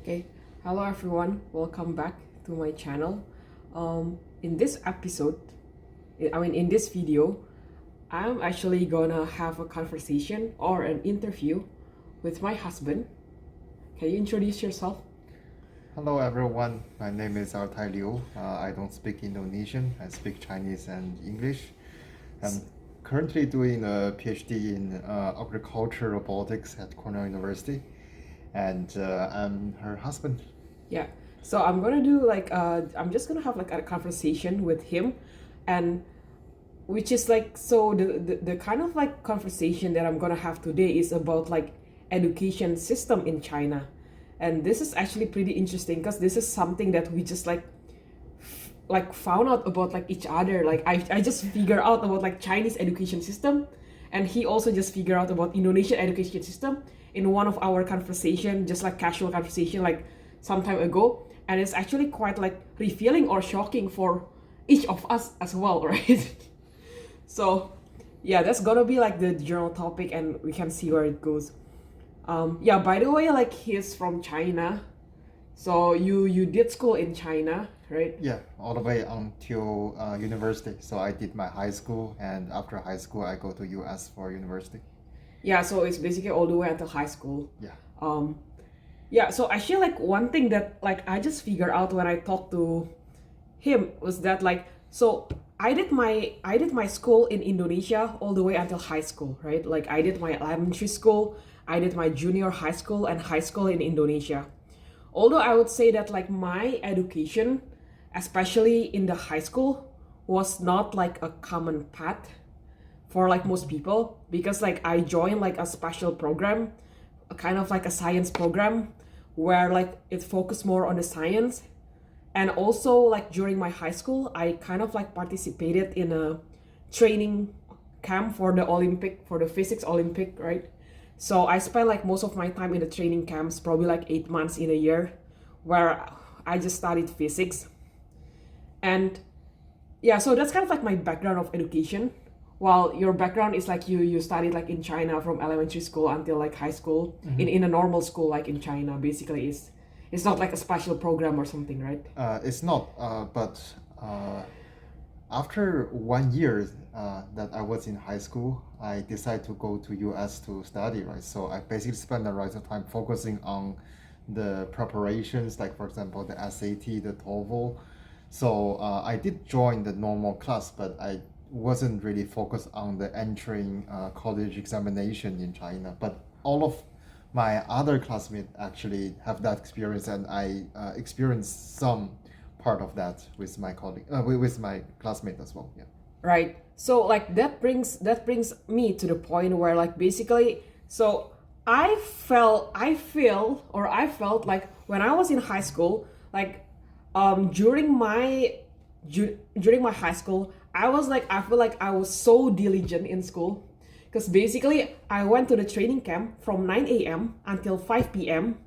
Okay, hello everyone, welcome back to my channel. In this episode, in this video, I'm actually gonna have a conversation or an interview with my husband. Can you introduce yourself? Hello everyone, my name is Altai Liu. I don't speak Indonesian, I speak Chinese and English. I'm currently doing a PhD in agriculture robotics at Cornell University, and I'm her husband. Yeah, so I'm gonna do I'm just gonna have like a conversation with him, and which is like, so the kind of like conversation that I'm gonna have today is about like education system in China. And this is actually pretty interesting because this is something that we just like found out about like each other. Like I just figure out about like Chinese education system, and he also just figure out about Indonesian education system in one of our conversation, just like casual conversation like some time ago. And it's actually quite like revealing or shocking for each of us as well, right? So yeah, that's gonna be like the general topic, and we can see where it goes. Yeah, by the way, like he's from China, so you did school in China, right? Yeah, all the way until university. So I did my high school, and after high school, I go to US for university. Yeah, so it's basically all the way until high school. Yeah. Yeah, so actually like one thing that like I just figured out when I talked to him was that like, so I did my school in Indonesia all the way until high school, right? Like I did my elementary school, I did my junior high school and high school in Indonesia. Although I would say that like my education, especially in the high school, was not like a common path for like most people, because like I joined like a special program, a kind of like a science program where like it focused more on the science. And also like during my high school, I kind of like participated in a training camp for the Olympic, for the physics Olympic, right? So I spent like most of my time in the training camps, probably like 8 months in a year, where I just studied physics. And yeah, so that's kind of like my background of education. While your background is like you studied like in China from elementary school until like high school, in a normal school like in China, basically is it's not like a special program or something, right? It's not, but after 1 year that I was in high school, I decided to go to US to study, right? So I basically spent the rest of time focusing on the preparations, like for example, the SAT, the TOEFL. So I did join the normal class, but I wasn't really focused on the entering college examination in China. But all of my other classmates actually have that experience, and I experienced some part of that with my colleague, with my classmate as well. Yeah. Right. So like that brings me to the point where like basically, so I felt like when I was in high school, like during my high school, I feel like I was so diligent in school, because basically I went to the training camp from 9 a.m. until 5 p.m.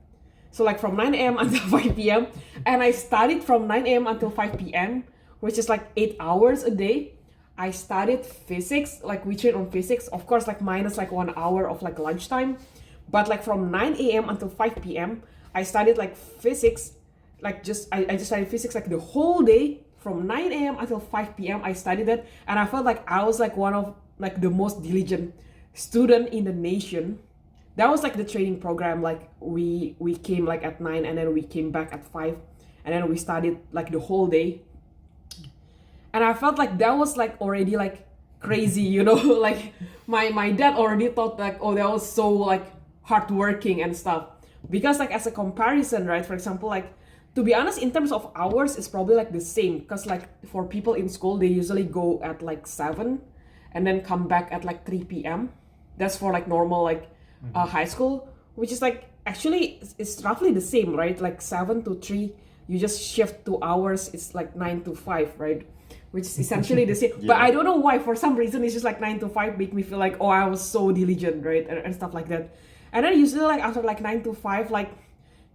So like from 9 a.m. until 5 p.m. and I studied from 9 a.m. until 5 p.m., which is like 8 hours a day. I studied physics, like we trained on physics, of course, like minus like 1 hour of like lunchtime. But like from 9 a.m. until 5 p.m., I studied like physics, like I just studied physics like the whole day. From 9 a.m. until 5 p.m. I studied it, and I felt like I was like one of like the most diligent student in the nation. That was like the training program. Like we came like at 9, and then we came back at 5, and then we studied like the whole day. And I felt like that was like already like crazy, like my dad already thought like, oh, that was so like hardworking and stuff. Because like as a comparison, right, for example, like to be honest, in terms of hours, it's probably like the same, because like for people in school, they usually go at like 7 and then come back at like 3 p.m. That's for like normal like high school, which is like actually it's roughly the same, right? Like 7 to 3, you just shift 2 hours, it's like 9 to 5, right? Which is essentially the same. Yeah. But I don't know why, for some reason, it's just like 9 to 5 make me feel like, oh, I was so diligent, right? And stuff like that. And then usually like after like 9 to 5, like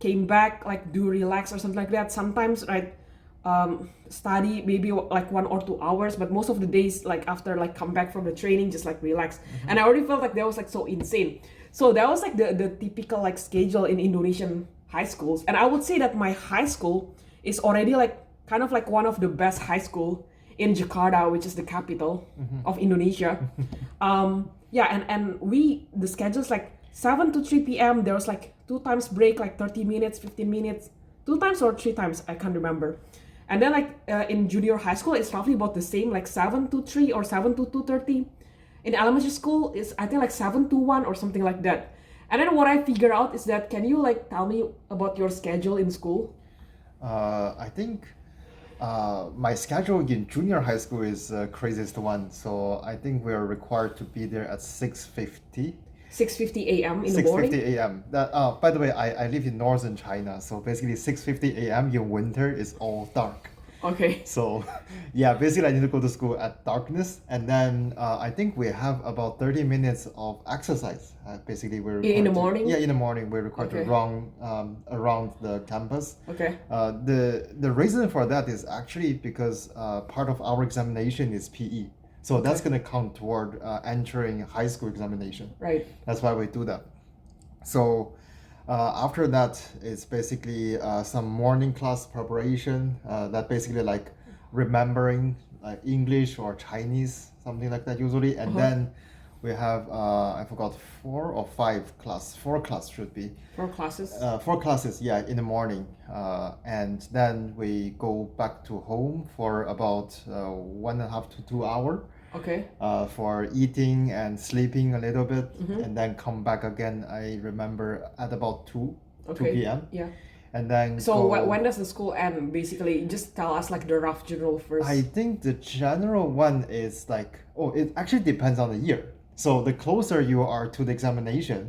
came back, like do relax or something like that. Sometimes, right, study maybe like 1 or 2 hours, but most of the days, like after like come back from the training, just like relax. And I already felt like that was like so insane. So that was like the typical like schedule in Indonesian high schools, and I would say that my high school is already like kind of like one of the best high school in Jakarta, which is the capital of Indonesia. Yeah, and the schedule's like 7 to 3 p.m. There was like 2 times break, like 30 minutes, 15 minutes, 2 times or 3 times, I can't remember. And then like in junior high school, it's roughly about the same, like 7 to 3 or 7 to 2:30. In elementary school, it's I think like 7 to 1 or something like that. And then what I figure out is that, can you like tell me about your schedule in school? I think my schedule in junior high school is the craziest one. So I think we're required to be there at 6:50. 6:50 a.m. in the morning? 6:50 a.m. That by the way, I live in northern China, so basically 6:50 a.m. in winter is all dark. Okay. So yeah, basically I need to go to school at darkness, and then I think we have about 30 minutes of exercise. Basically we're In the required to- morning? Yeah, in the morning we're required to Okay. run around the campus. Okay. The reason for that is actually because part of our examination is PE. So that's Okay. gonna count toward entering high school examination. Right. That's why we do that. So after that, it's basically some morning class preparation. That basically like remembering English or Chinese, something like that usually. And then we have I forgot 4 class should be 4 classes. 4 classes, yeah, in the morning. And then we go back to home for about 1.5 to 2 hours Okay. for eating and sleeping a little bit, and then come back again. I remember at about 2 Okay. p.m. Yeah. And then So go- when does the school end? Basically, just tell us like the rough general first. I think the general one is like, it actually depends on the year. So the closer you are to the examination,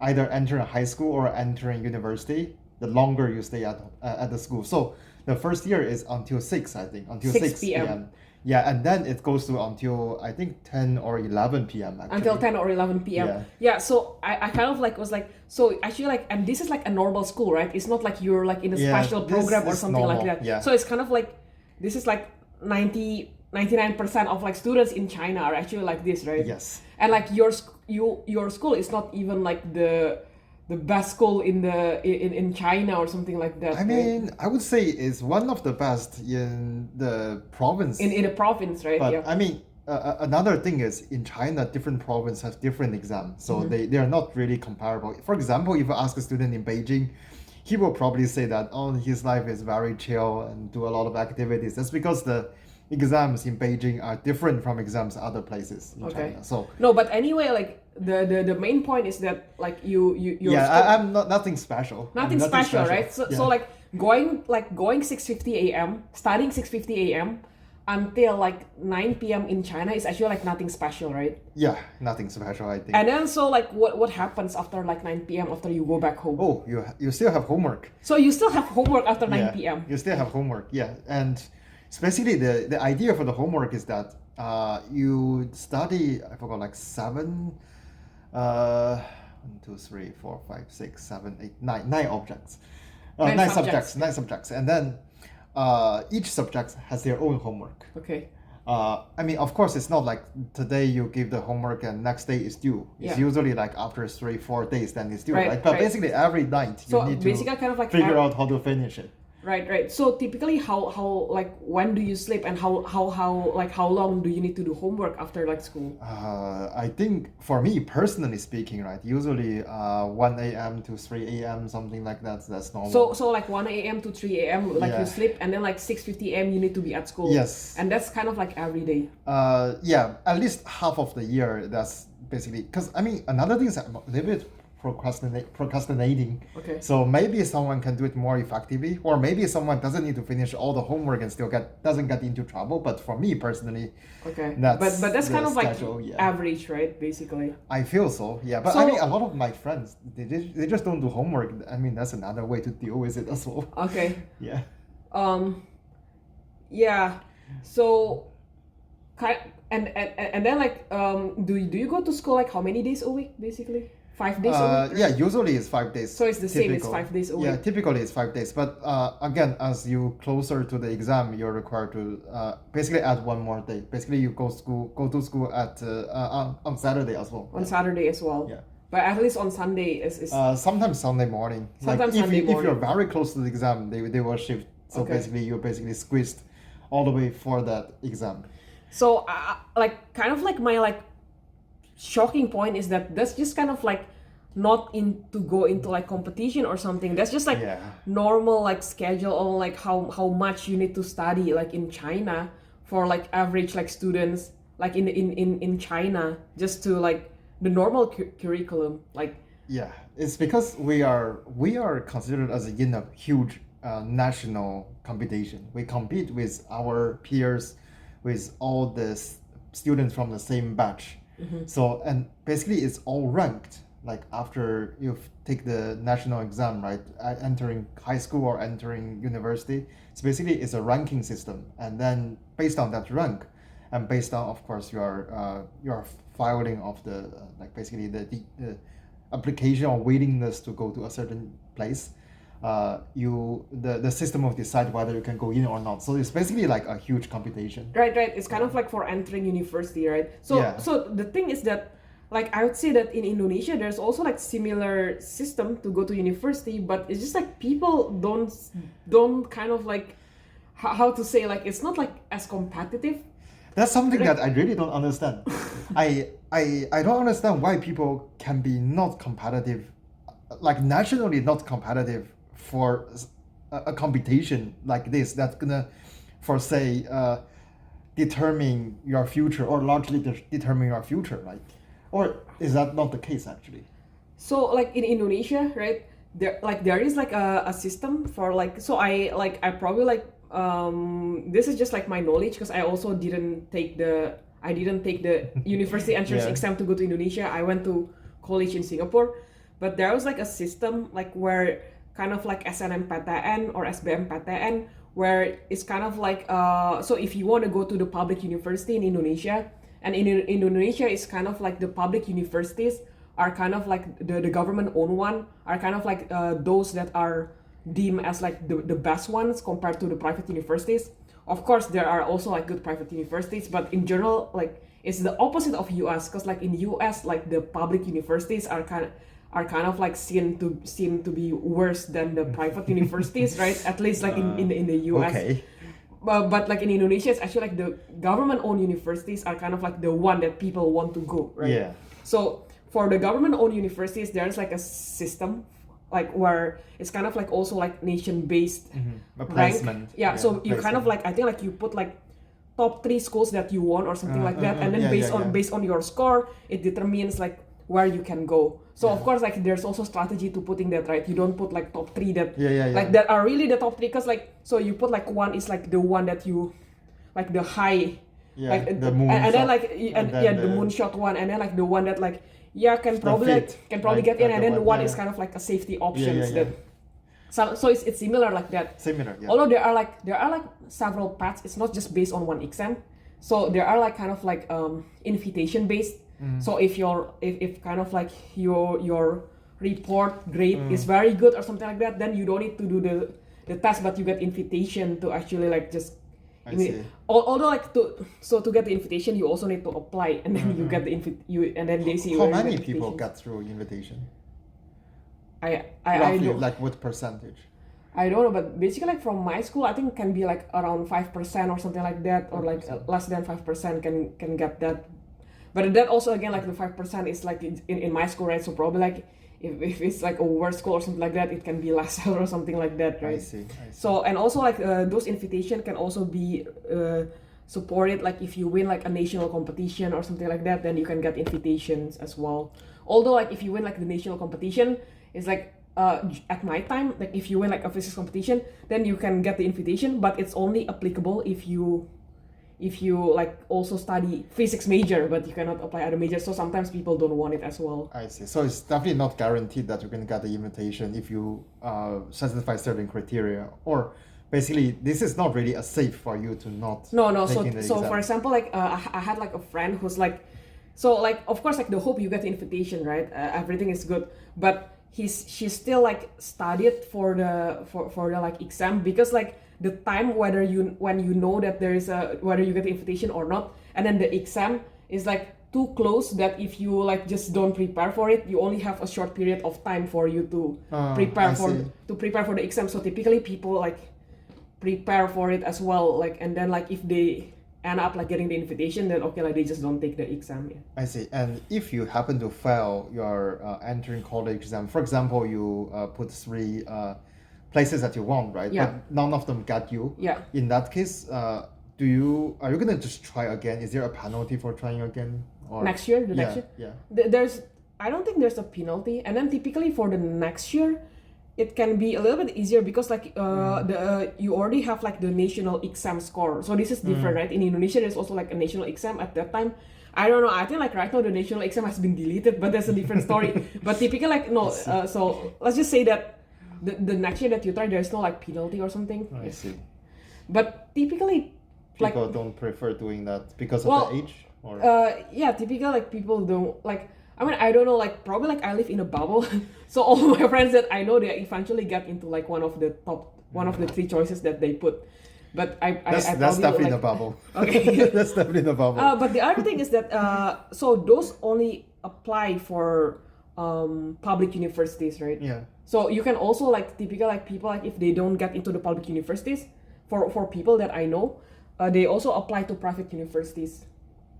either entering high school or entering university, the longer you stay at the school. So the first year is until 6, I think, until 6 6 p.m. p.m. Yeah, and then it goes to until I think 10 or 11 p.m. actually. Until 10 or 11 p.m. Yeah. Yeah, so I kind of like was like, so actually like, and this is like a normal school, right? It's not like you're like in a Yeah, special this program or is something like normal, that. yeah. So it's kind of like, this is like 99% of like students in China are actually like this, right? Yes. And like your school is not even like the best school in China or something like that. I right? mean, I would say it's one of the best in the province. in a province, right? But Yeah. I mean, another thing is in China, different provinces have different exams, so they are not really comparable. For example, if you ask a student in Beijing, he will probably say that his life is very chill and do a lot of activities. That's because the exams in Beijing are different from exams other places in Okay. China. So No, but anyway, like the main point is that like your yeah, school, I'm not nothing special. I'm nothing special, right? So Yeah. so like going 6:50 a.m., starting 6:50 a.m. until like 9 p.m. in China is actually like nothing special, right? Yeah, nothing special, I think. And then so like what happens after like 9 p.m. after you go back home? Oh, you still have homework. So you still have homework after 9 Yeah, p.m. you still have homework. Yeah, and especially the idea for the homework is that you study. I forgot like 7, 1, 2, 3, 4, 5, 6, 7, 8, 9 objects, Nine nine subjects. 9 subjects, and then each subject has their own homework. Okay. I mean, of course, it's not like today you give the homework and next day is due. It's Yeah. usually like after 3, 4 days, then it's due, Right, right? But right. basically, every night you So need basically to kind of like figure out how to finish it. Right. So typically how like when do you sleep and how long do you need to do homework after like school? I think for me personally speaking, right, usually 1 a.m. to 3 a.m. something like that. That's normal. So like 1 a.m. to 3 a.m. like Yeah. you sleep, and then like 6:50 a.m. you need to be at school. Yes. And that's kind of like every day. Yeah, at least half of the year. That's basically because I mean another thing is I'm a little bit procrastinating. Okay. So maybe someone can do it more effectively, or maybe someone doesn't need to finish all the homework and still doesn't get into trouble. But for me personally, Okay. That's but that's the kind of like schedule, yeah. average, right? Basically. I feel so. Yeah, but I So- mean a lot of my friends they just don't do homework. I mean that's another way to deal with it as well. Okay. Yeah. Yeah. So and then like do you go to school like how many days a week basically? 5 days a week? Yeah, usually it's 5 days. So it's the same, it's typical. 5 days a Yeah, week. typically it's 5 days. But again, as you closer to the exam, you're required to basically add one more day. Basically, you go to school at on Saturday as well. On Saturday as well. Yeah. but at least on Sunday is Sometimes Sunday morning. Sometimes if Sunday if you're morning. very close to the exam, they will shift. So Okay. basically, you're basically squeezed all the way for that exam. So like kind of like my like shocking point is that that's just kind of like not in to go into like competition or something. That's just like Yeah. normal like schedule on like how much you need to study like in China for like average like students like in China, just to like the normal curriculum like. Yeah, it's because we are considered as a huge national competition. We compete with our peers, with all the students from the same batch. So and basically it's all ranked. Like after you take the national exam, right? Entering high school or entering university, it's basically it's a ranking system, and then based on that rank, and based on of course your filing of the like basically the application or willingness to go to a certain place, the system will decide whether you can go in or not. So it's basically like a huge computation. Right. It's kind of like for entering university, right? So Yeah. so the thing is that like I would say that in Indonesia there's also like similar system to go to university, but it's just like people don't kind of like how to say, like it's not like as competitive. That's something that I really don't understand. I don't understand why people can be not competitive, like nationally not competitive for a competition like this that's gonna, for say, determine your future or largely determine your future, like, or is that not the case actually? So like in Indonesia, right? There is like a system for like, so I probably like this is just like my knowledge, because I didn't take the university entrance Yeah. exam to go to Indonesia. I went to college in Singapore, but there was like a system like where kind of like SNMPTN or SBMPTN, where it's kind of like so if you want to go to the public university in Indonesia, and in Indonesia it's kind of like the public universities are kind of like the government owned one, are kind of like those that are deemed as like the best ones compared to the private universities. Of course there are also like good private universities, but in general like it's the opposite of US, because like in US like the public universities are kind of like seen to be worse than the private universities, right? At least like in the US. Okay. But like in Indonesia, it's actually like the government-owned universities are kind of like the one that people want to go, right? Yeah. So for the government-owned universities, there's like a system, like where it's kind of like also like nation-based A rank. placement. Yeah. So you kind of placement. like, I think like you put like top 3 schools that you want or something like that, and then yeah, based yeah, on yeah. based on your score, it determines like where you can go. So of course like there's also strategy to putting that, right? You don't put like top 3 that Yeah. like that are really the top 3, because like so you put like one is like the one that you like the high, Yeah, like the moon and then shot, like and then yeah, the moonshot one, and then like the one that like can probably fit, get in, like and the then the one- one yeah. is kind of like a safety options yeah. that. So it's similar like that. Similar, yeah. Although there are like several paths. It's not just based on one exam. So there are like kind of like invitation based. So if if kind of like your report grade is very good or something like that, then you don't need to do the test, but you get invitation to actually like just. I see. Although like to get the invitation, you also need to apply, and then you get the and then they see How where you many get people invitations. got through invitation? I Roughly, don't, like what percentage? I don't know, but basically like from my school, I think it can be like around 5% or something like that, or like less than 5% can get that. But that also again like the 5% is like in my school, right? So probably like if it's like a worse school or something like that, it can be less or something like that, right? I see. So and also like those invitation can also be supported, like if you win like a national competition or something like that, then you can get invitations as well. Although like if you win like the national competition, it's like at my time, like if you win like a physics competition, then you can get the invitation, but it's only applicable if you like also study physics major, but you cannot apply other majors. So sometimes people don't want it as well. I see. So it's definitely not guaranteed that you can get the invitation if you satisfy certain criteria, or basically this is not really a safe for you to not. No. take in the So exam. for example, like I had like a friend who's like, so like of course like the hope you get the invitation, right? Everything is good, but she still like studied for the like exam, because like the time when you know that there is a whether you get the invitation or not, and then the exam is like too close that if you like just don't prepare for it, you only have a short period of time for you to prepare I for see. the exam. So typically people like prepare for it as well, like, and then like if they end up like getting the invitation, then okay, like they just don't take the exam. Yeah. I see. And if you happen to fail your entering college exam, for example, you put three places that you want, right? Yeah. But none of them got you. Yeah. In that case, are you gonna just try again? Is there a penalty for trying again? Or Next year, the yeah, next year. yeah. There's, I don't think there's a penalty, and then typically for the next year, it can be a little bit easier because like you already have like the national exam score. So this is different, right? In Indonesia, there's also like a national exam at that time. I don't know. I think like right now the national exam has been deleted, but that's a different story. But typically like no. So let's just say that the next year that you try, there's no like penalty or something. I see. But typically, like People don't prefer doing that because of Well, the age, or yeah, typically like people don't like. I mean, I don't know, like probably like I live in a bubble, so all my friends that I know they eventually get into like one of the three choices that they put. But that's I definitely in like, a bubble. Okay. That's definitely in a bubble. But the other thing is that so those only apply for public universities, right? Yeah. So you can also like typical like people like if they don't get into the public universities, for people that I know, they also apply to private universities.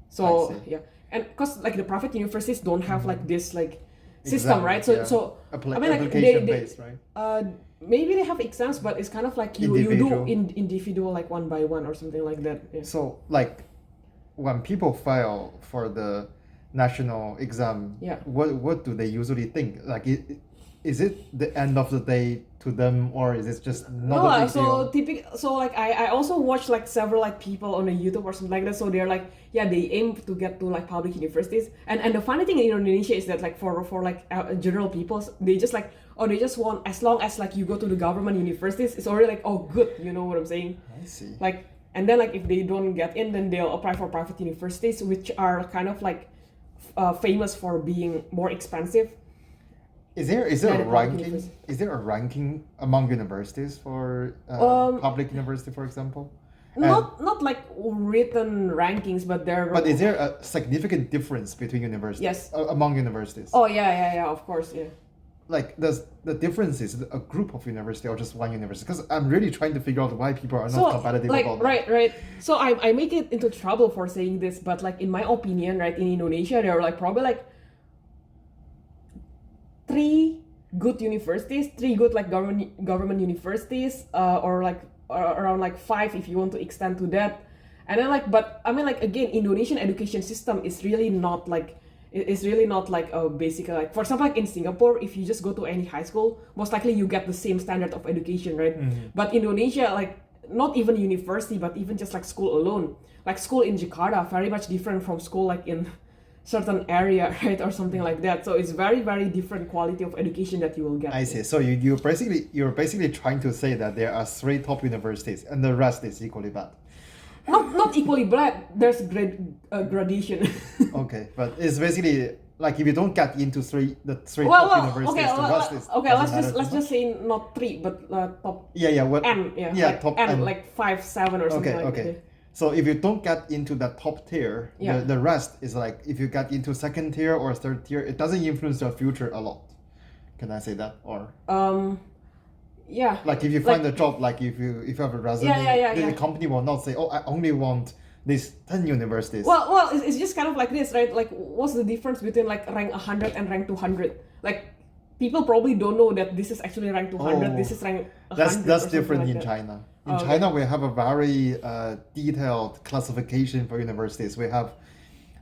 So I see. yeah, and because like the private universities don't have like this like system, Exam, right? So yeah. so I mean like Application based, right? maybe they have exams, but it's kind of like you Individual. do individual like one by one or something like that. Yeah. So like when people fail for the national exam, Yeah. what do they usually think? Like is it the end of the day to them, or is it just not a big so deal? typical. So like I also watch like several like people on a YouTube or something like that. So they're like yeah they aim to get to like public universities. And the funny thing in Indonesia is that like for like general people, they just like they just want, as long as like you go to the government universities, it's already like oh good, you know what I'm saying? I see. Like, and then like if they don't get in, then they'll apply for private universities, which are kind of like famous for being more expensive. Is there a Than a public ranking? university. Is there a ranking among universities for public university, for example? Not like written rankings, but there. But is there a significant difference between universities? Yes. Among universities? Oh yeah, of course, yeah. Like, does the difference is a group of university or just one university? Because I'm really trying to figure out why people are not competitive like, about that. right. So I make it into trouble for saying this, but like in my opinion, right, in Indonesia there are like probably like 3 good universities, 3 good like government universities, or like around like 5 if you want to extend to that. And then like, but I mean like again, Indonesian education system is really not like a basic like, for example like in Singapore, if you just go to any high school, most likely you get the same standard of education, right? But Indonesia, like not even university, but even just like school alone, like school in Jakarta very much different from school like in certain area, right, or something like that. So it's very very different quality of education that you will get. I see. So you're basically trying to say that there are 3 top universities and the rest is equally bad. Not equally bad. There's gradation. Okay, but it's basically like if you don't get into the three well, top universities, okay, the rest is okay. doesn't matter Let's too just say not 3, but top yeah what N, yeah, yeah like top N, N. like 5, 7 or something like okay. that. So if you don't get into the top tier, Yeah. the rest is like if you get into second tier or third tier, it doesn't influence your future a lot. Can I say that? Or Yeah. like if you find a job, like if you have a resume, the company will not say, oh, I only want these 10 universities. Well, it's just kind of like this, right? Like, what's the difference between like rank 100 and rank 200? Like, people probably don't know that this is actually rank 200. This is rank 100. That's different like in that. China. In China, we have a very detailed classification for universities. We have,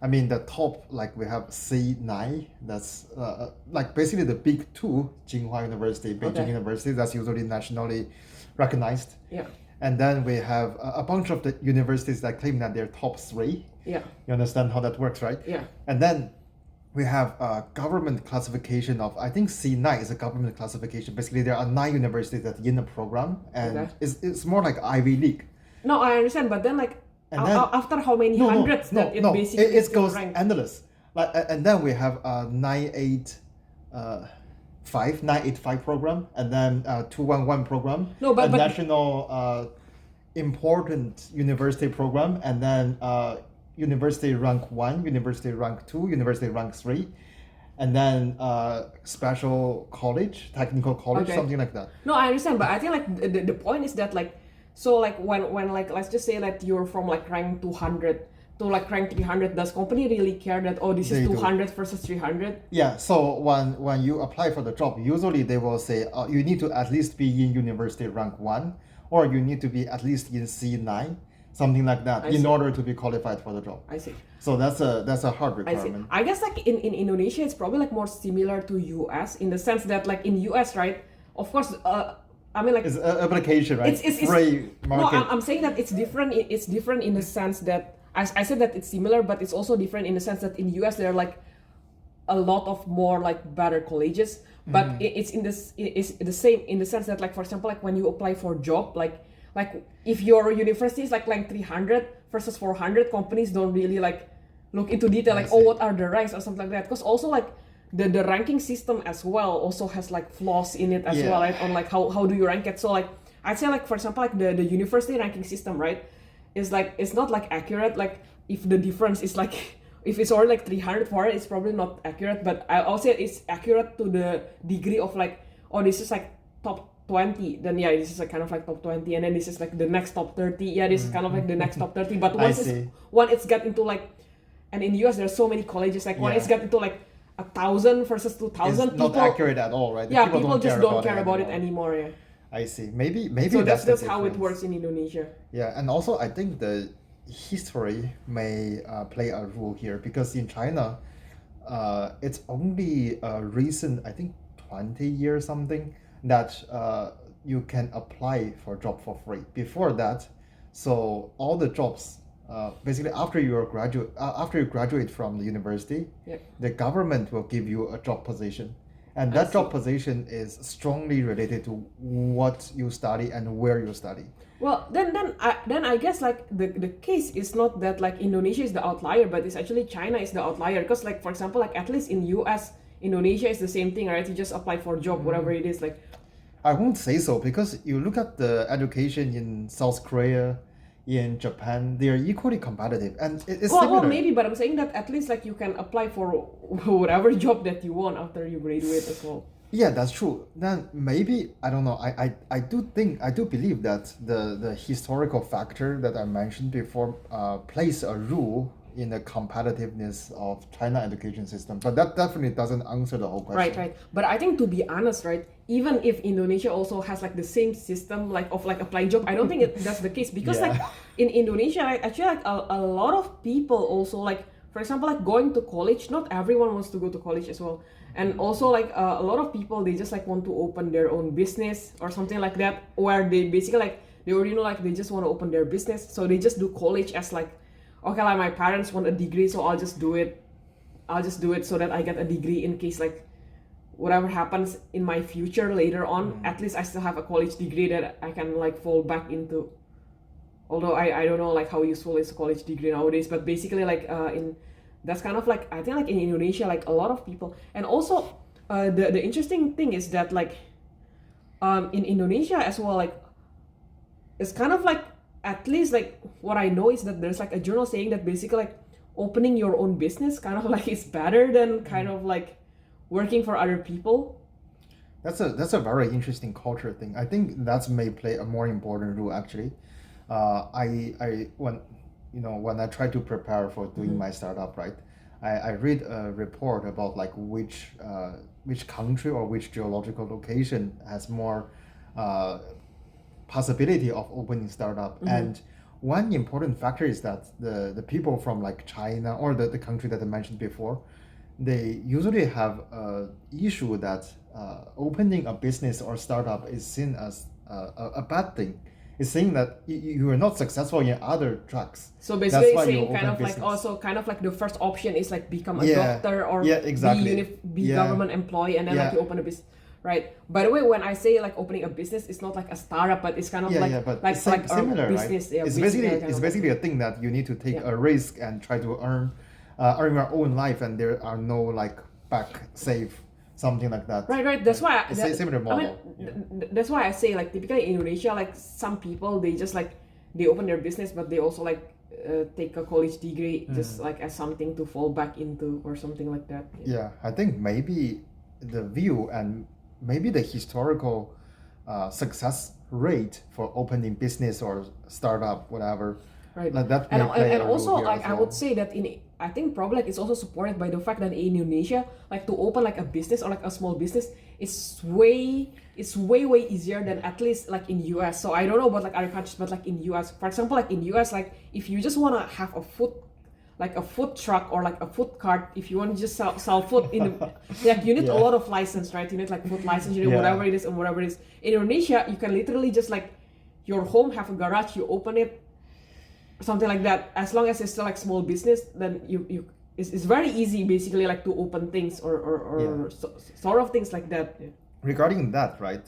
I mean, the top, like we have C9, that's like basically the big 2, Tsinghua University, Beijing University, that's usually nationally recognized. Yeah. And then we have a bunch of the universities that claim that they're top 3. Yeah. You understand how that works, right? Yeah. And then we have a government classification of, I think C9 is a government classification. Basically, there are 9 universities that in the program, and it's more like Ivy League. No, I understand, but then like And then, after how many hundreds that it basically it goes ranked. endless. Like, and then we have a 985 program, and then 211 program, No, but national important university program, and then university rank 1, university rank 2, university rank 3, and then special college, technical college, Okay. something like that. No, I understand, but I think like the point is that like, so like when like let's just say that you're from like rank 200 to like rank 300, does company really care that, oh, this is They do. 200 versus 300? Yeah, so when you apply for the job, usually they will say you need to at least be in university rank 1, or you need to be at least in C9, something like that, I in see. order to be qualified for the job. I see. So that's a hard I see. requirement. I guess like in Indonesia, it's probably like more similar to US in the sense that like in US, right? Of course, I mean like It's application, right? it's free no, market. I'm saying that it's different. It's different in the sense that I said that it's similar, but it's also different in the sense that in US there are like a lot of more like better colleges, but it's in this it's the same in the sense that like for example like when you apply for job like if your university is like rank 300 versus 400, companies don't really like look into detail like oh see. what are the ranks or something like that, because also like the ranking system as well also has like flaws in it as Yeah. well, right? On like how do you rank it. So like I'd say like for example like the university ranking system, right, is like it's not like accurate. Like if the difference is like if it's already like 300 for it, it's probably not accurate, but I'll say it's accurate to the degree of like oh this is like top 20, then yeah this is like kind of like top 20, and then this is like the next top 30, yeah this is kind of like the next top 30. But I see. when it's got into like, and in US there's so many colleges, like when Yeah. it's got into like 1,000 versus 2,000, It's not accurate at all, right? yeah people just don't care about it anymore. anymore. Yeah, I see. Maybe so that's that's the how it difference. works in Indonesia. Yeah, and also I think the history may play a role here, because in China, it's only recent, I think 20 years something, that you can apply for a job for free. Before that, so all the jobs, basically after you graduate from the university, Yeah. the government will give you a job position. And I that job see. position is strongly related to what you study and where you study. Well, then I guess like the case is not that like Indonesia is the outlier, but it's actually China is the outlier, because like for example like at least in US, Indonesia is the same thing, right? You just apply for a job, whatever it is, like I won't say so, because you look at the education in South Korea, in Japan, they are equally competitive, and it's well similar. maybe, but I'm saying that at least like you can apply for whatever job that you want after you graduate as well. Yeah, that's true. Then maybe I don't know. I do believe that the historical factor that I mentioned before plays a role in the competitiveness of China education system, but that definitely doesn't answer the whole question. Right. But I think to be honest, right, even if Indonesia also has like the same system like of like applying job, I don't think that's the case, because like Yeah. in Indonesia, like, actually like a lot of people also like for example like going to college. Not everyone wants to go to college as well, and also like a lot of people they just like want to open their own business or something like that, where they basically like they already know like they just want to open their business, so they just do college as like okay like my parents want a degree, so I'll just do it so that I get a degree in case like whatever happens in my future later on, at least I still have a college degree that I can like fall back into. Although I don't know like how useful is a college degree nowadays, but basically like in that's kind of like I think like in Indonesia like a lot of people, and also the interesting thing is that like in Indonesia as well, like it's kind of like at least like what I know is that there's like a journal saying that basically like opening your own business kind of like is better than kind of like working for other people. That's a very interesting culture thing. I think that may play a more important role actually. I when I try to prepare for doing my startup, right, I read a report about like which country or which geological location has more possibility of opening startup. And one important factor is that the people from like China or the country that I mentioned before, they usually have a issue that opening a business or startup is seen as a bad thing. It's saying that you are not successful in other tracks. So basically why you saying open kind of like business. also kind of like the first option is like become a Yeah. doctor or Yeah, exactly. be Yeah. government employee, and then like Yeah. you open a business. Right. By the way, when I say like opening a business, it's not like a startup, but it's kind of like but like it's like a similar, business. right? Yeah, It's basically basically kind it's of basically a thing that you need to take Yeah. a risk and try to earn your own life, and there are no like back save, something like that. Right. That's why It's a similar model. that's why I say like typically in Indonesia, like some people they just like they open their business, but they also like take a college degree just like as something to fall back into or something like that. Yeah, I think maybe the view and maybe the historical success rate for opening business or startup, whatever, Right. like that may And, play and a role also here like as I would well. say that I think probably like it's also supported by the fact that in Indonesia, like to open like a business or like a small business, it's way easier than at least like in US. So I don't know about like other countries, but like in US, for example, like in US, like if you just wanna have a food truck or like a food cart, if you want to just sell food in the, like you need a Yeah. lot of license, right? You need like food license, you need Yeah. whatever it is and whatever it is. In Indonesia, you can literally just like your home have a garage, you open it, something like that. As long as it's still like small business, then it's very easy basically like to open things or sort of things like that. Yeah. Regarding that, right?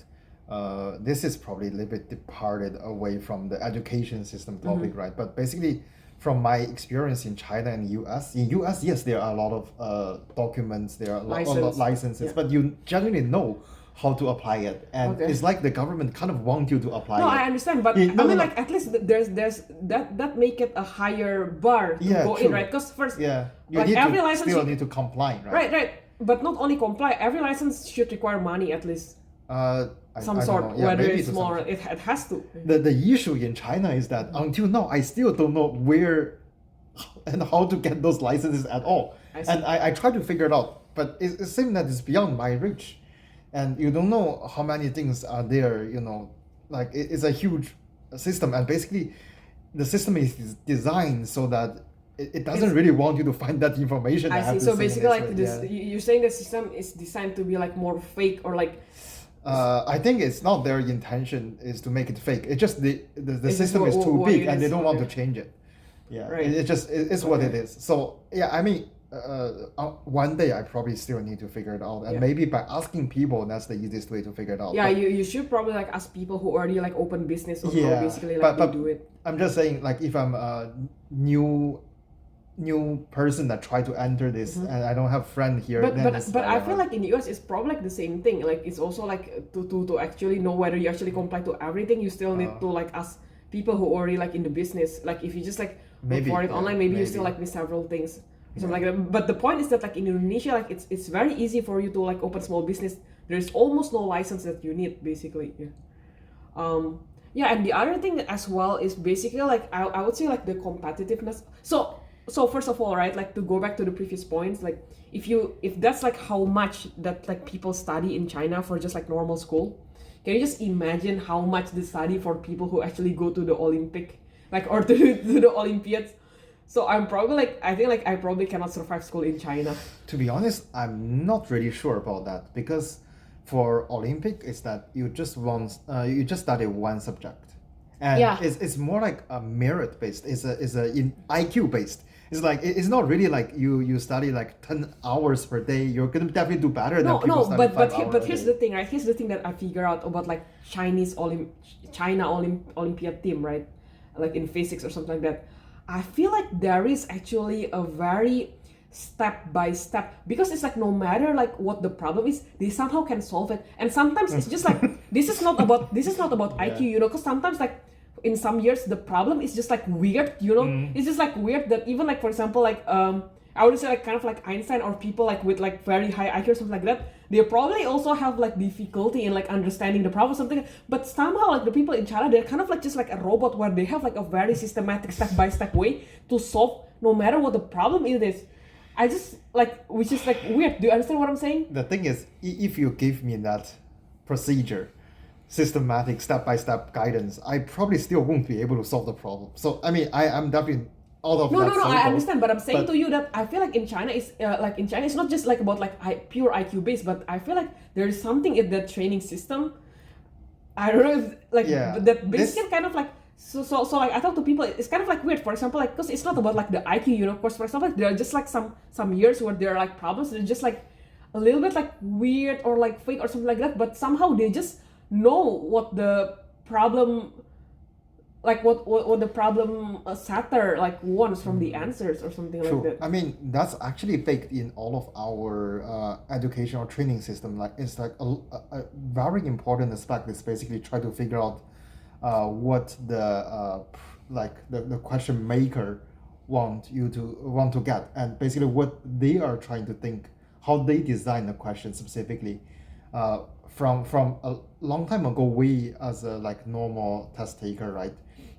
This is probably a little bit departed away from the education system topic, right? But basically, from my experience in China and US, in US, yes, there are a lot of documents, there are a lot of licenses, Yeah. but you generally know how to apply it, and Okay. it's like the government kind of want you to apply No, it. I understand, but Yeah, no, I mean, no, no. like at least there's that make it a higher bar to Yeah, go true. in, right? Because first, Yeah, you like need every to license, still need to comply, right? right. But not only comply, every license should require money at least some I sort, don't know. Yeah, whether maybe it's to more, some. it has to. The issue in China is that until now, I still don't know where and how to get those licenses at all. I see. And I try to figure it out, but it seems that it's beyond my reach. And you don't know how many things are there, like it's a huge system. And basically, the system is designed so that it doesn't really want you to find that information. I have see. to So say in basically, this like way. this, Yeah. you're saying the system is designed to be like more fake or like I think it's not their intention is to make it fake. It's just the It's just system is too what big it and they is, don't want to okay. change it. Yeah, Right. it's what it Okay. is. So yeah, I mean, one day I probably still need to figure it out, and Yeah. maybe by asking people, that's the easiest way to figure it out. yeah, But you should probably like ask people who already like open business or how yeah, basically like but they do it. I'm just saying, like if I'm a new person that try to enter this, and I don't have friend here, But then but it's but I very feel hard. like in US it's probably like the same thing. Like it's also like to actually know whether you actually comply to everything, you still need to like ask people who already like in the business. Like if you just like look Maybe, for it yeah, online, maybe you still maybe. like miss several things. Something like that. But the point is that like in Indonesia, like it's very easy for you to like open small business. There's almost no license that you need basically. Yeah. Yeah, and the other thing as well is basically like I would say like the competitiveness. So first of all, right, like to go back to the previous points, like if that's like how much that like people study in China for just like normal school, can you just imagine how much they study for people who actually go to the Olympic, like or to the Olympiads? So I think like I probably cannot survive school in China. To be honest, I'm not really sure about that because for Olympic, it's that you just study one subject, and Yeah. it's more like a merit based. It's a in IQ based. It's like it's not really like you study like 10 hours per day. You're gonna definitely do better than No, people no, study but 5 hours but a here's day. the thing, right? Here's the thing that I figure out about like China Olympiad team, right? Like in physics or something like that. I feel like there is actually a very step by step because it's like no matter like what the problem is, they somehow can solve it. And sometimes it's just like this is not about IQ, you know, because sometimes like in some years the problem is just like weird, you know. It's just like weird that even like for example like I would say like kind of like Einstein or people like with like very high IQ or something like that, they probably also have like difficulty in like understanding the problem or something. But somehow like the people in China, they're kind of like just like a robot where they have like a very systematic step by step way to solve no matter what the problem it is. I just like, which is like weird. Do you understand what I'm saying? The thing is, if you give me that procedure, systematic step-by-step guidance, I probably still won't be able to solve the problem. So I mean, I'm definitely out of No, that no, no. I circle, understand, but I'm saying but- to you that I feel like in China is it's not just like about like pure IQ based, but I feel like there is something in the training system. I don't know if like Yeah, that this- basically kind of like so like I talk to people. It's kind of like weird. For example, like because it's not about like the IQ, you know. Of course, for example, there are just like some years where there are like problems. They're just like a little bit like weird or like fake or something like that. But somehow they just know what the problem, like what the problem setter like wants from the answers or something True. like that. I mean, that's actually baked in all of our educational training system. Like, it's like a very important aspect is basically try to figure out what the like the question maker want to get, and basically what they are trying to think, how they design the question specifically. From a long time ago, we as a like normal test taker, right,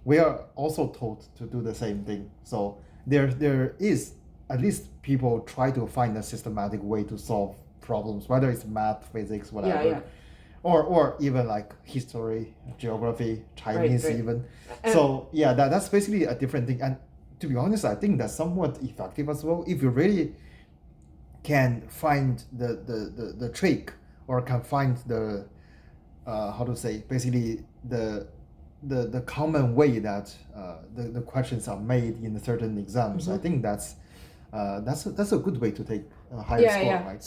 we are also taught to do the same thing. So there is at least people try to find a systematic way to solve problems, whether it's math, physics, whatever, yeah. or even like history, geography, Chinese Right. even. And So yeah, that's basically a different thing. And to be honest, I think that's somewhat effective as well. If you really can find the trick, or can find the how to say, basically the common way that the questions are made in certain exams, I think that's a good way to take a higher score, right?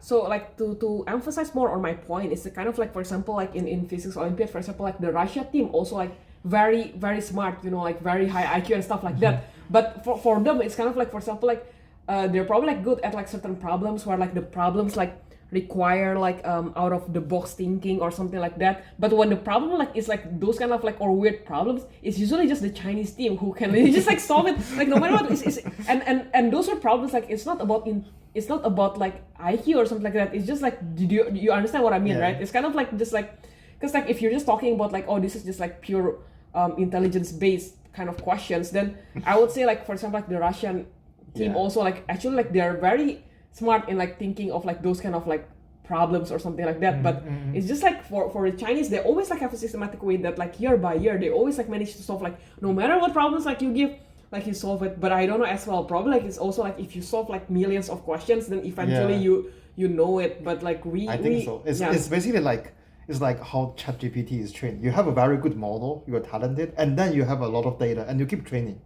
So like to emphasize more on my point, it's the kind of like, for example, like in physics Olympiad, for example, like the Russia team also like very very smart, like very high IQ and stuff like that. But for them, it's kind of like, for example, like they're probably like good at like certain problems where like the problems like require like out of the box thinking or something like that. But when the problem like is like those kind of like or weird problems, it's usually just the Chinese team who can really just like solve it, like no matter what. And those are problems like it's not about like IQ or something like that. It's just like, do you understand what I mean, Yeah. right? It's kind of like just like, because like if you're just talking about like, oh, this is just like pure intelligence based kind of questions, then I would say like, for example, like the Russian team Yeah. also like actually like they're very smart in like thinking of like those kind of like problems or something like that. But it's just like for the Chinese, they always like have a systematic way that like year by year they always like manage to solve, like no matter what problems like you give, like you solve it. But I don't know as well, probably like it's also like if you solve like millions of questions, then eventually Yeah. you know it. But like I think so. It's basically like, it's like how ChatGPT is trained. You have a very good model, you are talented, and then you have a lot of data, and you keep training.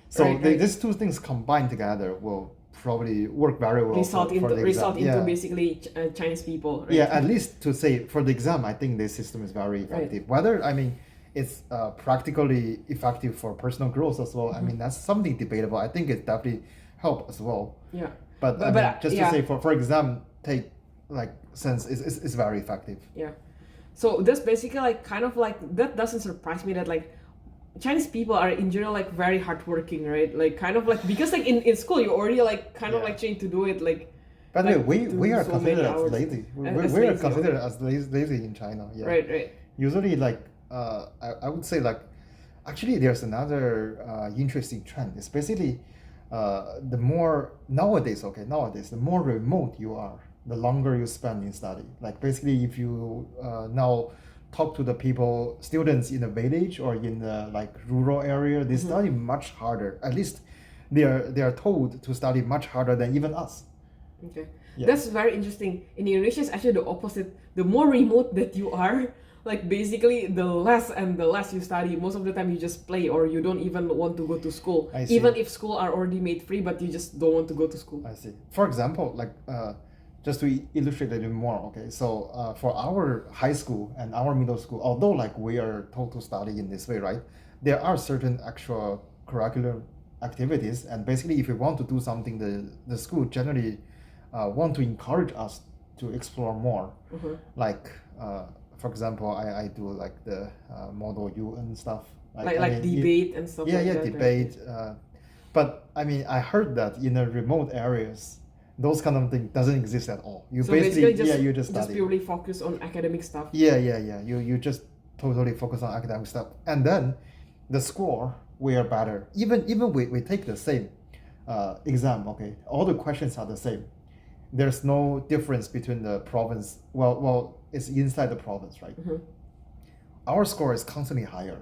So Right. these two things combined together will probably work very well result for into the exam. Yeah. basically Chinese people, right? Yeah, at least to say for the exam, I think this system is very effective. Whether, I mean, it's practically effective for personal growth as well. I mean, that's something debatable. I think it definitely help as well. Yeah. But I mean, just to say for exam take like sense is very effective. Yeah. So that's basically like kind of like, that doesn't surprise me that like Chinese people are in general like very hardworking, right? Like kind of like, because like in school you already like kind of Yeah. like trained to do it like. By the like, way, we do are so considered many as hours. lazy. As We are lazy, considered okay. as lazy in China. Yeah. Right. Usually, like I would say like, actually there's another interesting trend. It's basically the more nowadays, the more remote you are, the longer you spend in study. Like basically, if you now talk to the people, students in the village or in the like rural area, they study much harder. At least they are told to study much harder than even us. Okay. Yeah. That's very interesting. In Indonesia, it's actually the opposite. The more remote that you are, like basically the less and the less you study. Most of the time you just play, or you don't even want to go to school. I see. Even if school are already made free, but you just don't want to go to school. I see. For example, like just to illustrate a little more, okay, so for our high school and our middle school, although like we are told to study in this way, right, there are certain extra curricular activities, and basically if we want to do something, the school generally want to encourage us to explore more. Like for example, I do like the model UN stuff, Like I mean, debate and stuff yeah, like yeah, that. debate. But I mean, I heard that in the remote areas, those kind of thing doesn't exist at all. You So basically, basically, you just study. purely focus on academic stuff. Yeah. You just totally focus on academic stuff, and then the score we are better. Even we take the same exam. Okay, all the questions are the same. There's no difference between the province. Well, it's inside the province, right? Our score is constantly higher.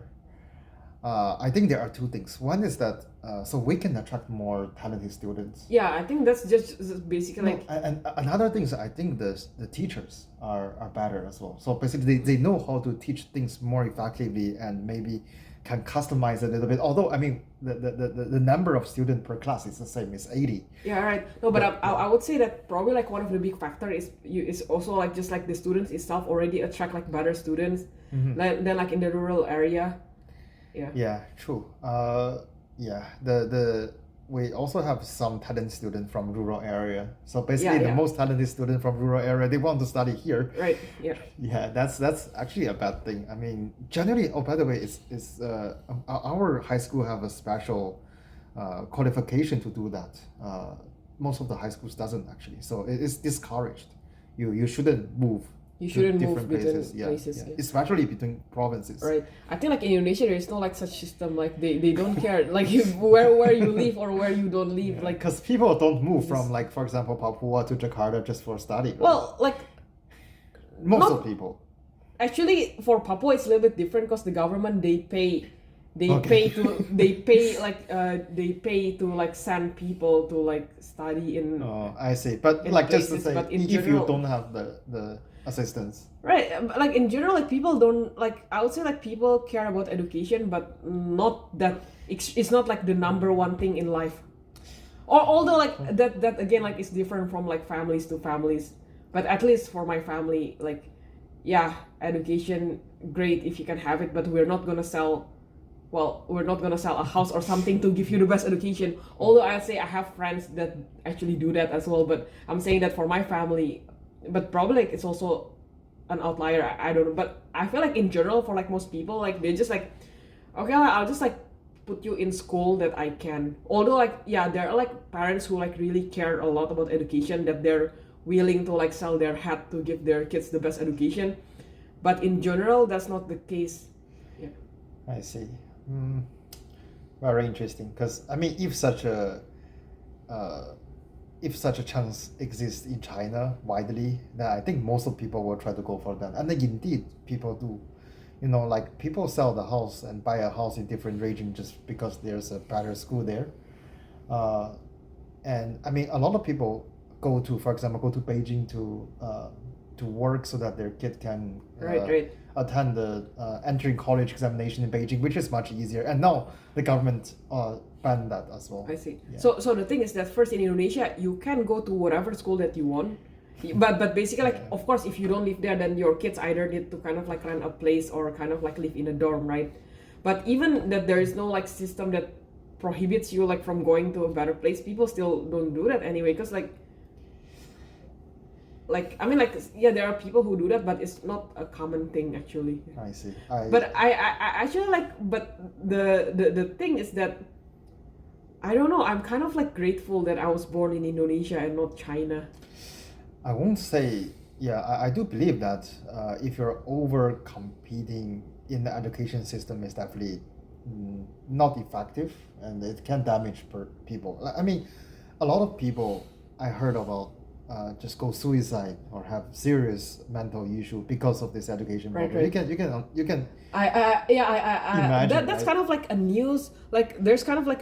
I think there are two things. One is that so we can attract more talented students. Yeah, I think that's just basically No, like. and another thing is I think the teachers are better as well. So basically they know how to teach things more effectively, and maybe can customize a little bit. Although I mean the number of students per class is the same, it's 80. Yeah, right. No, but I would say that probably like one of the big factor is also like just like the students itself already attract like better students than like in the rural area. Yeah. Yeah, true. Yeah, the we also have some talented students from rural area. So Yeah, basically, the yeah. most talented student from rural area, they want to study here. Right. Yeah. Yeah, that's actually a bad thing. I mean, generally, oh, by the way, our high school have a special qualification to do that. Most of the high schools doesn't actually, so it is discouraged. You shouldn't move You to shouldn't move different between places. Yeah, places. yeah, Yeah. especially between provinces. Right. I think like in Indonesia there's no like such system, like they don't care like if, where you live or where you don't live, like Because people don't move from, like, for example, Papua to Jakarta just for study. Right? well, like Most not- of people. actually for Papua it's a little bit different because the government they pay Okay. they pay to like send people to like study in Oh, I see. But in like just to places, say, but in if you general- don't have the assistance. right, like in general, like people don't like, I would say like people care about education, but not that it's not like the number one thing in life. Or although like that again like it's different from like families to families, but at least for my family, like yeah, education great if you can have it, but we're not gonna sell a house or something to give you the best education. Although I'll say I have friends that actually do that as well, but I'm saying that for my family, but probably like it's also an outlier. I don't know, but I feel like in general for like most people, like they're just like, okay, I'll just like put you in school that I can. Although like yeah, there are like parents who like really care a lot about education, that they're willing to like sell their head to give their kids the best education. But in general, that's not the case. Yeah. I see. Very interesting. Because I mean, if such a chance exists in China widely, then I think most of people will try to go for that. And then indeed, people do. You know, like people sell the house and buy a house in different region just because there's a better school there. And I mean, a lot of people go to, for example, go to Beijing to work so that their kid can Right. attend the entering college examination in Beijing, which is much easier. And now the government banned that as well. I see. Yeah. So the thing is that first in Indonesia you can go to whatever school that you want, but basically like of course if you don't live there, then your kids either need to kind of like rent a place or kind of like live in a dorm, right? But even that there is no like system that prohibits you like from going to a better place, people still don't do that anyway, because like I mean like yeah, there are people who do that, but it's not a common thing actually. I see. But I actually like, but the thing is that I don't know, I'm kind of like grateful that I was born in Indonesia and not China. I won't say, yeah, I do believe that if you're over competing in the education system, is definitely not effective, and it can damage people. I mean, a lot of people I heard about just go suicide or have serious mental issue because of this education Right, program. right. You can That's Imagine, right? kind of like a news, like there's kind of like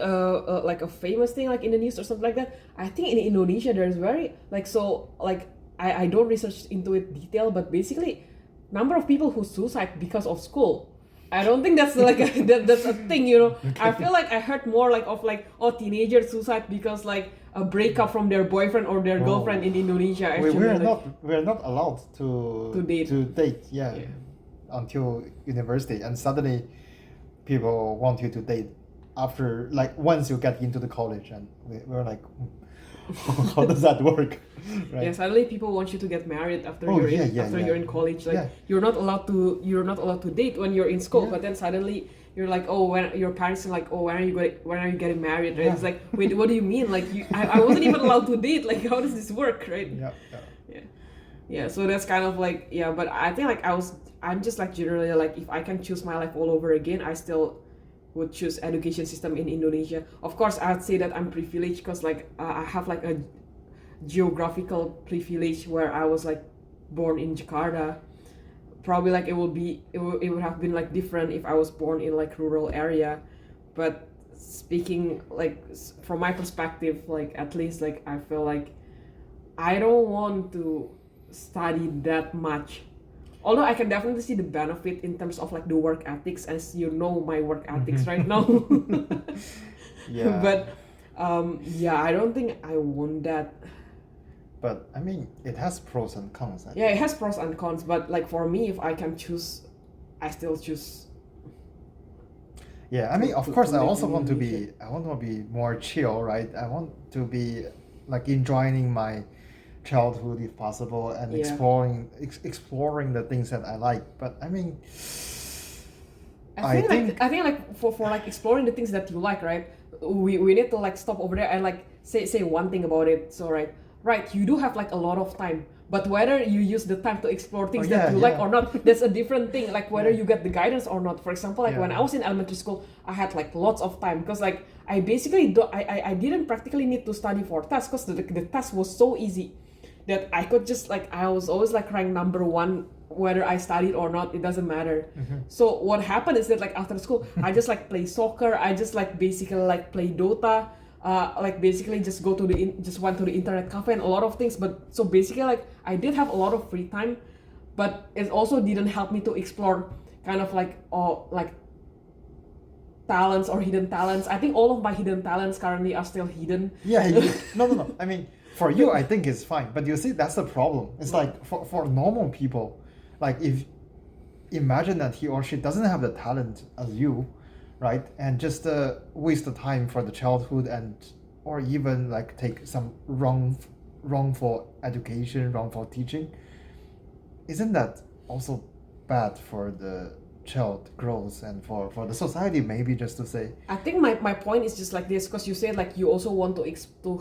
a famous thing like in the news or something like that. I think in Indonesia there's very like, so like I don't research into it detail, but basically number of people who suicide because of school, I don't think that's like that's a thing, you know. I feel like I heard more like of like teenagers suicide because like a breakup from their boyfriend or their girlfriend in Indonesia. Actually, we're not allowed to date, yeah, Yeah. until university, and suddenly people want you to date after, like, once you get into the college, and we're like, how does that work? Right? Yeah, suddenly people want you to get married after Oh, you're in college. Like Yeah. you're not allowed to date when you're in school, Yeah. but then suddenly you're like, oh, when your parents are like, oh, when are you getting married? Right? Yeah. It's like, wait, what do you mean? Like I wasn't even allowed to date. Like how does this work, right? Yeah. Yeah, so that's kind of like, yeah, but I think like I'm just like generally like, if I can choose my life all over again, I still would choose education system in Indonesia. Of course, I'd say that I'm privileged because like I have like a geographical privilege where I was like born in Jakarta. Probably like it would have been like different if I was born in like rural area. But speaking like from my perspective, like at least like I feel like I don't want to study that much. Although I can definitely see the benefit in terms of like the work ethics, as you know my work ethics right now. Yeah. But yeah, I don't think I want that. But I mean, it has pros and cons. Yeah, it has pros and cons, but like for me, if I can choose, I still choose. Yeah, I mean, of to course, I live also in want to Indonesia. be, I want to be more chill, right? I want to be like enjoying my childhood if possible and Yeah. exploring the things that I like. But I mean, I I think think, like for like exploring the things that you like, right? We need to like stop over there and like say one thing about it. So right, you do have like a lot of time, but whether you use the time to explore things that yeah, you like yeah. or not, that's a different thing. Like whether Yeah. you get the guidance or not. For example, like when I Yeah. was in elementary school, I had like lots of time because like I basically do I didn't practically need to study for tests because the test was so easy that I could just like I was always like ranked number one whether I studied or not, it doesn't matter. So what happened is that like after school I just like play soccer, I just like basically like play Dota, like basically just go to just went to the internet cafe and a lot of things. But so basically like I did have a lot of free time, but it also didn't help me to explore kind of like like talents or hidden talents. I think all of my hidden talents currently are still hidden. Yeah, no. I mean, for you, I think it's fine. But you see, that's the problem. It's like for normal people, like if imagine that he or she doesn't have the talent as you, right? And just waste the time for the childhood and or even like take some wrongful education, wrongful teaching. Isn't that also bad for the child growth and for the society maybe just to say I think my point is just like this because you said like you also want to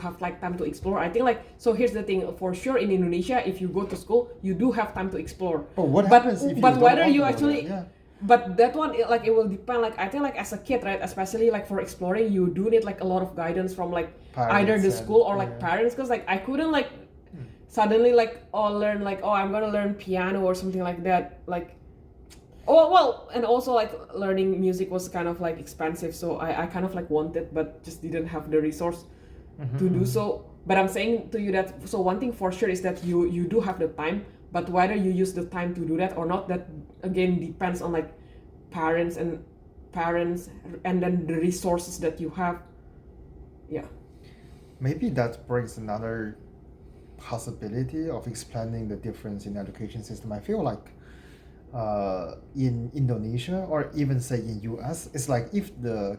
have like time to explore. I think like so here's the thing for sure in Indonesia if you go to school you do have time to explore. oh what But happens if you but don't whether want you to go actually there? Yeah. but that one like it will depend. Like I think like as a kid, right, especially like for exploring you do need like a lot of guidance from like either Parents the and school or like yeah. parents because like I couldn't like suddenly like learn like I'm gonna learn piano or something like that like. Oh well, and also like learning music was kind of like expensive, so I kind of like wanted, but just didn't have the resource to do so. But I'm saying to you that so one thing for sure is that you do have the time, but whether you use the time to do that or not, that again depends on like parents and parents and then the resources that you have. Yeah. Maybe that brings another possibility of explaining the difference in education system. I feel like in Indonesia or even say in US, it's like if the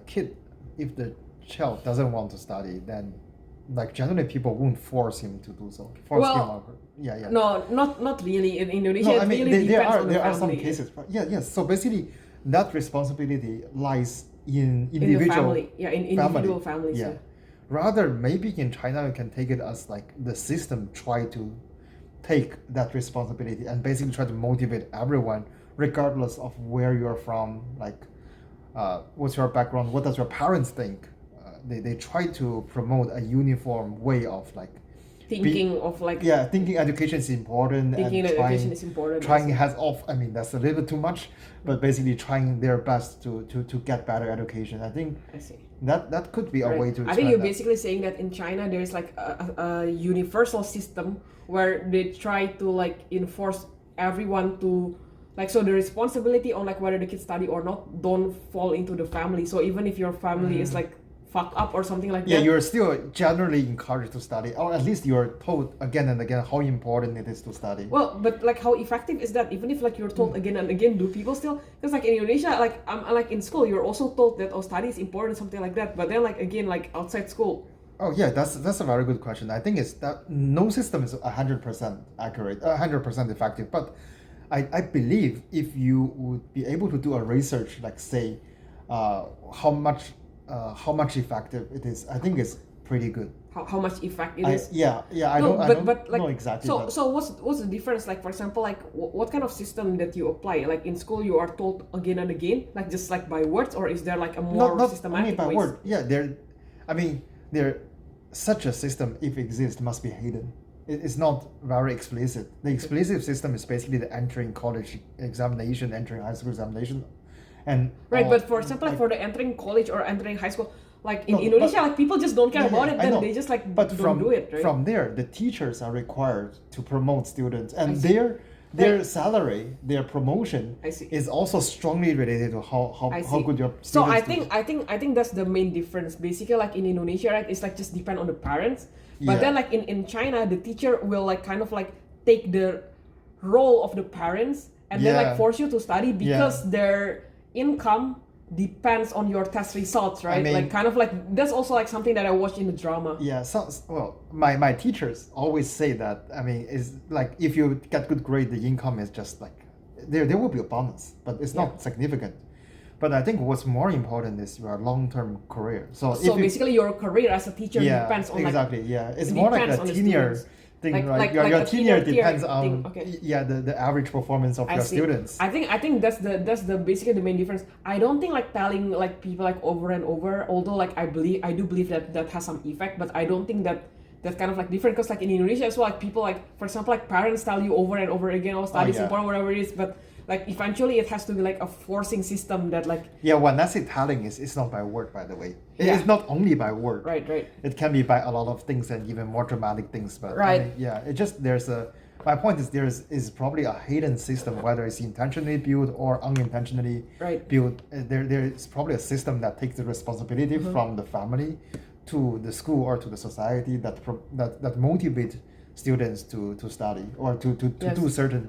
child doesn't want to study, then like generally people won't force him to do so. Force him Well, or yeah, yeah. no, not really. In Indonesia, No, it I mean really there depends are on the some family. cases, but yeah, yes. So basically, that responsibility lies in In the individual family, yeah, in individual families, yeah. Rather, maybe in China, you can take it as like the system try to take that responsibility and basically try to motivate everyone, regardless of where you're from, like what's your background, what does your parents think. They try to promote a uniform way of like Thinking of like yeah, thinking education is important thinking and that trying education is important. trying has off. I mean, that's a little bit too much, but basically trying their best to get better education. I think I see. that could be a Right. way to. I think you're explain that. basically saying that in China there is like a universal system where they try to like enforce everyone to like so the responsibility on like whether the kids study or not don't fall into the family. So even if your family is like fucked up or something like Yeah, that. you're still generally encouraged to study, or at least you're told again and again how important it is to study. Well, but like how effective is that? Even if like you're told again and again, do people still? Because like in Indonesia, like I'm like in school, you're also told that study is important, something like that. But then like again, like outside school, Oh yeah, that's a very good question. I think it's that no system is 100% accurate, 100% effective. But I believe if you would be able to do a research, like say, how much effective it is, I think it's pretty good. how much effect it is. I No, don't but like know exactly. so but so what's the difference? Like for example, like what kind of system that you apply? Like in school, you are told again and again, like just like by words, or is there like a more not only systematic by ways? word. Yeah, I mean, there, such a system, if it exists, must be hidden. It's not very explicit. The explicit system is basically the entering college examination, entering high school examination, and Right, but for example, like for the entering college or entering high school, like in No, Indonesia, but- like people just don't care Yeah, about yeah, it. I Then know. they just like But don't do it, right? from there, the teachers are required to promote students, I and see. their Right. salary, their promotion I see. is also strongly related to how I see. good your students So do. I think that's the main difference. Basically, like in Indonesia, right, it's like just depend on the parents. But Yeah. then like in China, the teacher will like kind of like take the role of the parents and then like Yeah. force you to study because their income depends on your test results, right? mean- like kind of like that's also like something that I watched in the drama. Yeah, so well, my teachers always say that. I mean, it's like if you get good grade, the income is just like there will be a bonus, but it's not significant. But I think what's more important is your long-term career. So So if you, basically, your career as a teacher depends on exactly, like yeah, it's it more like depends a on the tenure students. thing, Like- right? like- your like your a tenure tenure depends thing, on okay. the average performance of I your see. students. I think that's the basically the main difference. I don't think like telling like people like over and over, although like I do believe that has some effect, but I don't think that's kind of like different because like in Indonesia as well, like people like for example like parents tell you over and over again, oh studies yeah. important, whatever it is, but like eventually it has to be like a forcing system that like Yeah, when I say telling, it's not by word, by the way. Yeah. It's not only by word. right. It can be by a lot of things and even more dramatic things. But Right. I mean, yeah, it just my point is is probably a hidden system, whether it's intentionally built or unintentionally Right. built. There is probably a system that takes the responsibility from the family to the school or to the society that motivate students to study or to Yes. do certain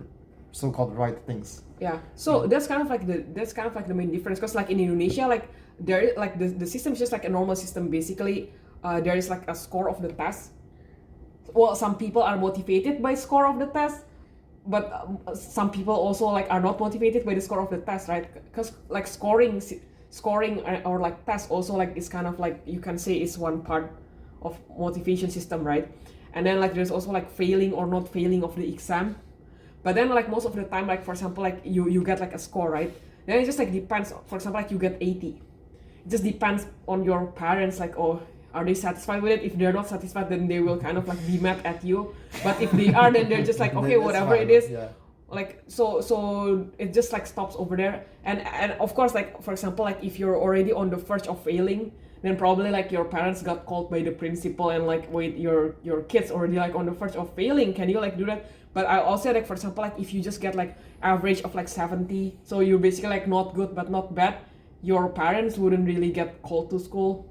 so-called right things. Yeah, so that's kind of like the main difference because like in Indonesia like there like the system is just like a normal system basically. There is like a score of the test. Well, some people are motivated by score of the test, but some people also like are not motivated by the score of the test, right? Because like scoring or like test also like is kind of like you can say is one part of motivation system, right? And then like there's also like failing or not failing of the exam. But then like most of the time, like for example, like you get like a score, right? Then it just like depends. For example, like you get 80. It just depends on your parents, like, oh, are they satisfied with it? If they're not satisfied, then they will kind of like be mad at you. But if they are, then they're just like, okay, That's whatever fine, it is. yeah. Like so it just like stops over there. And of course, like for example, like if you're already on the verge of failing, then probably like your parents got called by the principal and like, wait, your kids already like on the verge of failing. Can you like do that? But I also like for example like if you just get like average of like 70, so you're basically like not good but not bad, your parents wouldn't really get called to school.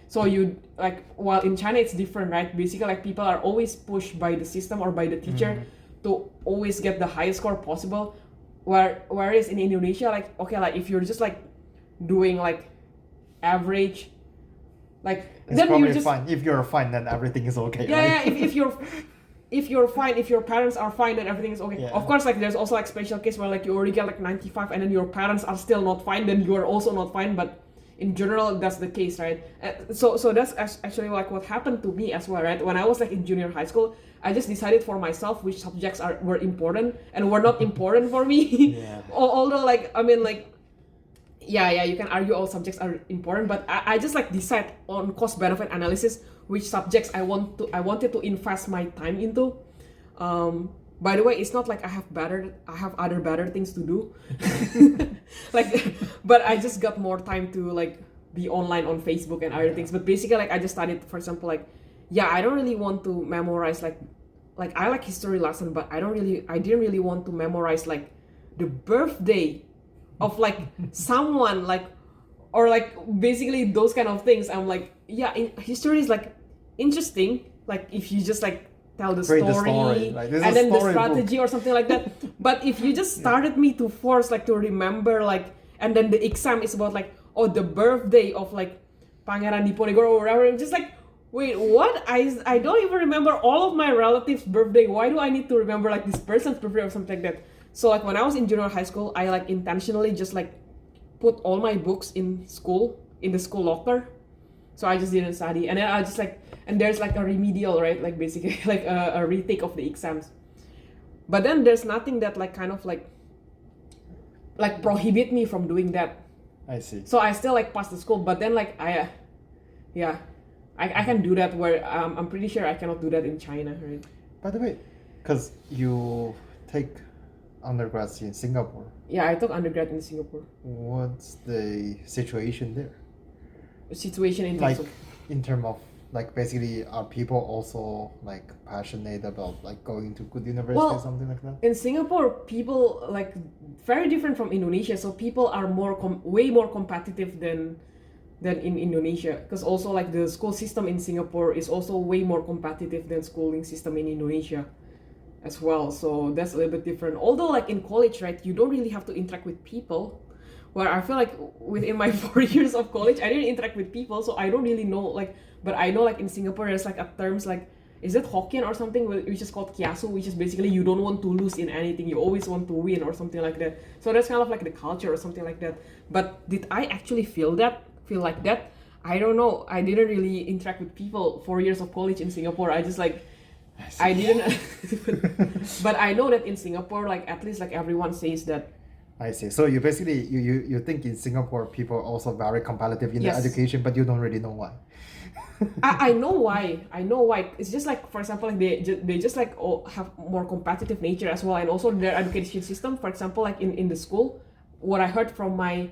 So you like while in China it's different, right? Basically like people are always pushed by the system or by the teacher to always get the highest score possible. Whereas in Indonesia, like okay, like if you're just like doing like average, like It's then probably you're just fine. If you're fine, then everything is okay, yeah, right? if you're fine, if your parents are fine, then everything is okay. Yeah. Of course, like there's also like special case where like you already get like 95 and then your parents are still not fine, then you are also not fine. But in general, that's the case, right? So that's actually like what happened to me as well, right? When I was like in junior high school, I just decided for myself which subjects were important and were not important for me. Yeah. Although like I mean like yeah, you can argue all subjects are important, but I just like decide on cost benefit analysis which subjects I wanted to invest my time into. By the way, it's not like I have other better things to do. Like, but I just got more time to like be online on Facebook and other things. But basically, like I just studied, for example, like yeah, I don't really want to memorize like I like history lesson, but I didn't really want to memorize like the birthday of like someone like or like basically those kind of things. I'm like yeah, history is like interesting, like if you just like tell the Create story, the story. Like, this is and a then the storybook. strategy or something like that. But if you just started me to force like to remember like, and then the exam is about like oh the birthday of like Pangeran Diponegoro or whatever, I'm just like wait, what? I don't even remember all of my relatives' birthday. Why do I need to remember like this person's birthday or something like that? So like when I was in junior high school, I like intentionally just like put all my books in the school locker. So I just didn't study. And then I just like, and there's like a remedial, right? Like basically like a retake of the exams. But then there's nothing that like kind of like prohibit me from doing that. I see. So I still like pass the school, but then like I can do that where I'm pretty sure I cannot do that in China, right? By the way, because you take undergrads in Singapore, Yeah, I took undergrad in Singapore. what's the situation there? Situation in Like, terms of in terms of like basically, are people also like passionate about like going to good university or Well, something like that? in Singapore, people like very different from Indonesia. So people are way more competitive than in Indonesia. Because also like the school system in Singapore is also way more competitive than schooling system in Indonesia as well. So that's a little bit different. Although like in college, right, you don't really have to interact with people. where I feel like within my 4 years of college, I didn't interact with people, so I don't really know like. But I know like in Singapore, there's like a terms like, is it Hokkien or something, which is called kiasu, which is basically you don't want to lose in anything, you always want to win or something like that. So that's kind of like the culture or something like that. But did I actually feel like that? I don't know. I didn't really interact with people 4 years of college in Singapore. I just like I didn't. But I know that in Singapore, like at least like everyone says that. I see. So you basically you think in Singapore people are also very competitive in their Yes. education, but you don't really know why. I know why. I know why. It's just like, for example, like they just like have more competitive nature as well, and also their education system. For example, like in the school, what I heard from my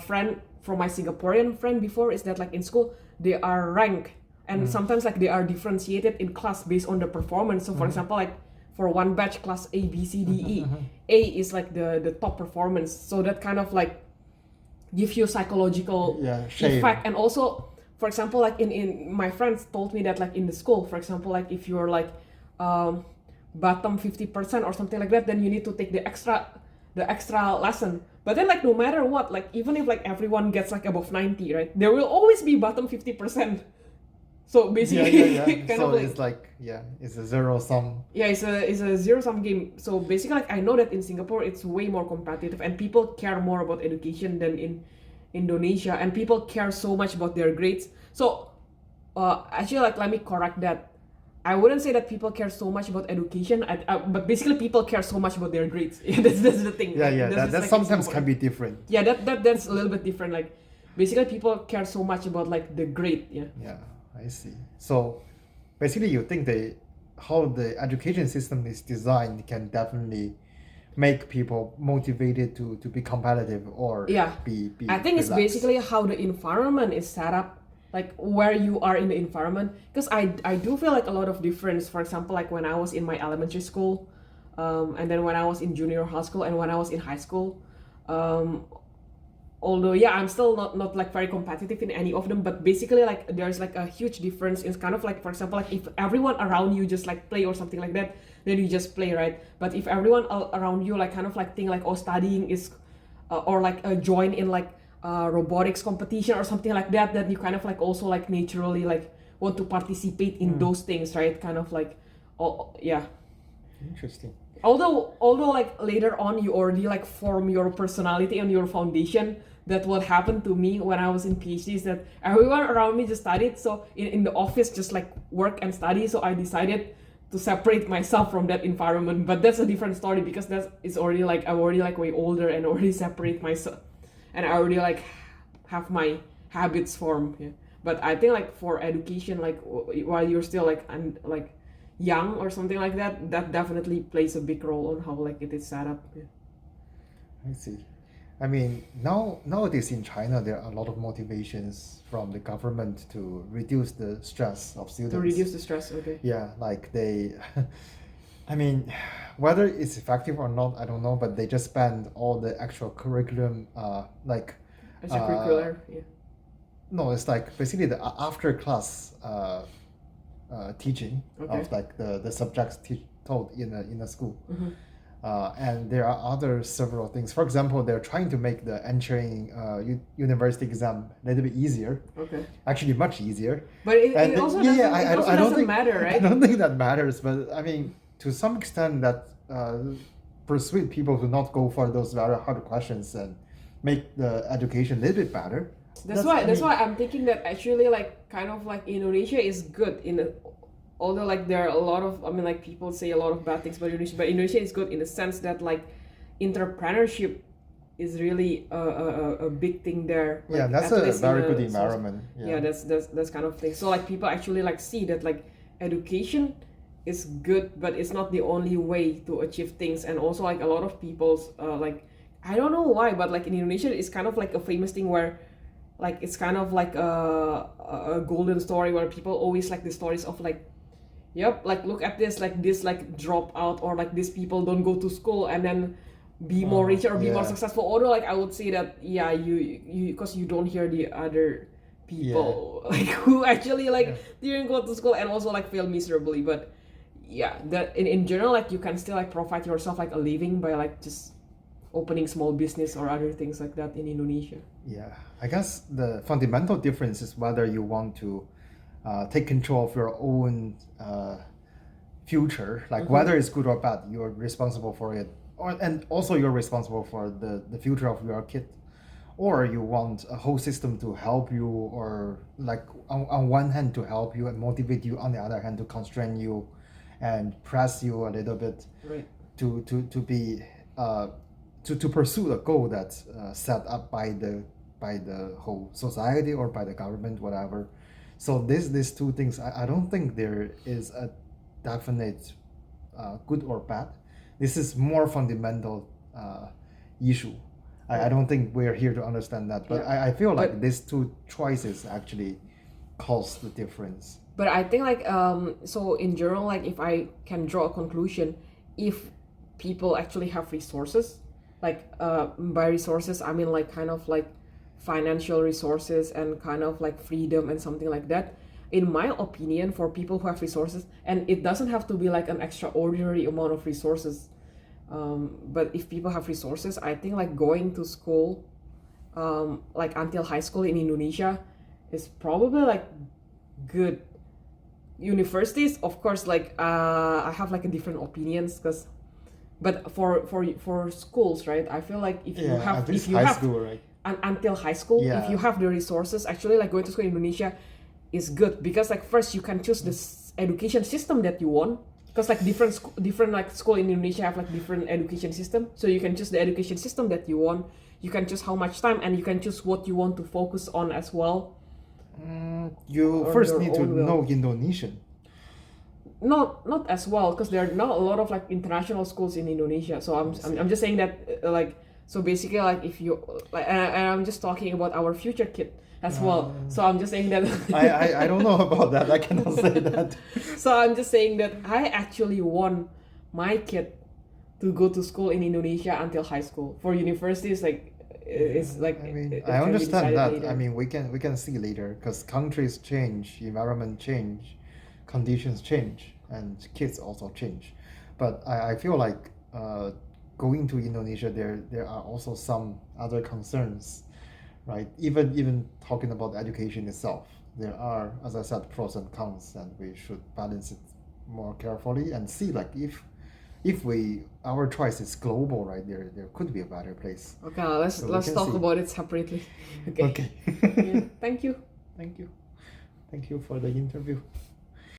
friend, from my Singaporean friend before, is that like in school they are ranked, and sometimes like they are differentiated in class based on the performance. So for example, like for one batch, class A, B, C, D, E, A is like the top performance. So that kind of like gives you psychological shame. effect, and also, for example, like in my friends told me that like in the school, for example, like if you're like bottom 50% or something like that, then you need to take the extra lesson. But then like no matter what, like even if like everyone gets like above 90, right, there will always be bottom 50%. So basically kind So of like, it's like it's a zero sum. yeah, it's a zero sum game. So basically, like I know that in Singapore it's way more competitive, and people care more about education than in Indonesia, and people care so much about their grades. So actually, like let me correct that. I wouldn't say that people care so much about education, but basically people care so much about their grades. Yeah, that's the thing. Yeah, Like, yeah. that's That, just, that like, sometimes it's can be different. yeah, that's a little bit different. Like basically people care so much about like the grade. Yeah. Yeah, I see. So basically, you think how the education system is designed can definitely make people motivated to be competitive or Yeah. be I think it's relaxed. basically how the environment is set up, like where you are in the environment. Because I do feel like a lot of difference. For example, like when I was in my elementary school, and then when I was in junior high school, and when I was in high school. Although yeah, I'm still not like very competitive in any of them, but basically like there's like a huge difference. It's kind of like, for example, like if everyone around you just like play or something like that, then you just play, right? But if everyone around you like kind of like think like, oh, studying is or like join in like robotics competition or something like that, then you kind of like also like naturally like want to participate in those things, right? Kind of like, oh yeah. Interesting. Although like later on you already like form your personality and your foundation. That what happened to me when I was in PhD, is that everyone around me just studied, so in the office just like work and study. So I decided to separate myself from that environment. But that's a different story, because it's already like I'm already like way older and already separate myself, and I already like have my habits formed. Yeah. But I think like for education, like while you're still like like young or something like that, that definitely plays a big role on how like it is set up. Yeah. I see. I mean, nowadays in China, there are a lot of motivations from the government to reduce the stress of students. To reduce the stress, okay. Yeah, like they, I mean, whether it's effective or not, I don't know, but they just spend all the actual curriculum, like, Extracurricular, yeah. no, it's like basically the after class teaching Okay. of like the subjects taught in a school. Mm-hmm. And there are other several things. For example, they're trying to make the entering university exam a little bit easier. Okay. Actually, much easier. But it And also yeah, doesn't, I it don't- also I don't doesn't think- matter, I right? don't think that matters, but I mean, to some extent, that persuade people to not go for those very hard questions and make the education a little bit better. That's why I'm thinking that actually like kind of like Indonesia is good in a, although like there are a lot of, I mean, like people say a lot of bad things about Indonesia, but Indonesia is good in the sense that like entrepreneurship is really a big thing there. Like, Yeah, that's at a least in very the good source- environment. Yeah, that's kind of thing. So like people actually like see that like education is good, but it's not the only way to achieve things. And also like a lot of people's like, I don't know why, but like in Indonesia it's kind of like a famous thing where like it's kind of like a golden story where people always like the stories of like, yep, like look at this like drop out, or like these people don't go to school and then be more richer or be more yeah. successful. Although like I would say that yeah, you because you don't hear the other people like who actually like didn't go to school and also like fail miserably. But yeah, that in general like you can still like provide yourself like a living by like just opening small business or other things like that in Indonesia. Yeah, I guess the fundamental difference is whether you want to take control of your own future, like whether it's good or bad, you're responsible for it, and also you're responsible for the future of your kid, or you want a whole system to help you, or like on one hand to help you and motivate you, on the other hand to constrain you and press you a little bit Right. to be to pursue the goal that's set up by the whole society or by the government, whatever. So these two things, I don't think there is a definite good or bad. This is more fundamental issue. I don't think we're here to understand that, but Yeah. I feel like But- these two choices actually cause the difference. But I think like so in general, like if I can draw a conclusion, if people actually have resources, like by resources I mean like kind of like financial resources and kind of like freedom and something like that. In my opinion, for people who have resources, and it doesn't have to be like an extraordinary amount of resources, but if people have resources, I think like going to school, like until high school in Indonesia, is probably like good. Universities, of course, like I have like a different opinions, because but for schools, right, I feel like if you have at least if you high have school, right? until high school, Yeah. if you have the resources, actually like going to school in Indonesia is good, because like first you can choose the education system that you want, because like different like school in Indonesia have like different education system, so you can choose the education system that you want, you can choose how much time, and you can choose what you want to focus on as well. You On first your need to own will. know Indonesian. Not as well, because there are not a lot of like international schools in Indonesia, so I'm just saying that like, so basically like if you like, and I'm just talking about our future kid as well, so I'm just saying that I don't know about that. I cannot say that. so I'm just saying that I actually want my kid to go to school in Indonesia until high school. For universities, like it's like I mean, it I can be understand decided that. later. I mean, we can see later because countries change, environment change, conditions change, and kids also change. But I feel like going to Indonesia, there are also some other concerns, right? Even talking about education itself, there are, as I said, pros and cons, and we should balance it more carefully and see like if our choice is global, right? There could be a better place. Okay, let's So we let's can talk see. about it separately. Okay. Okay. Yeah, thank you. Thank you. Thank you for the interview.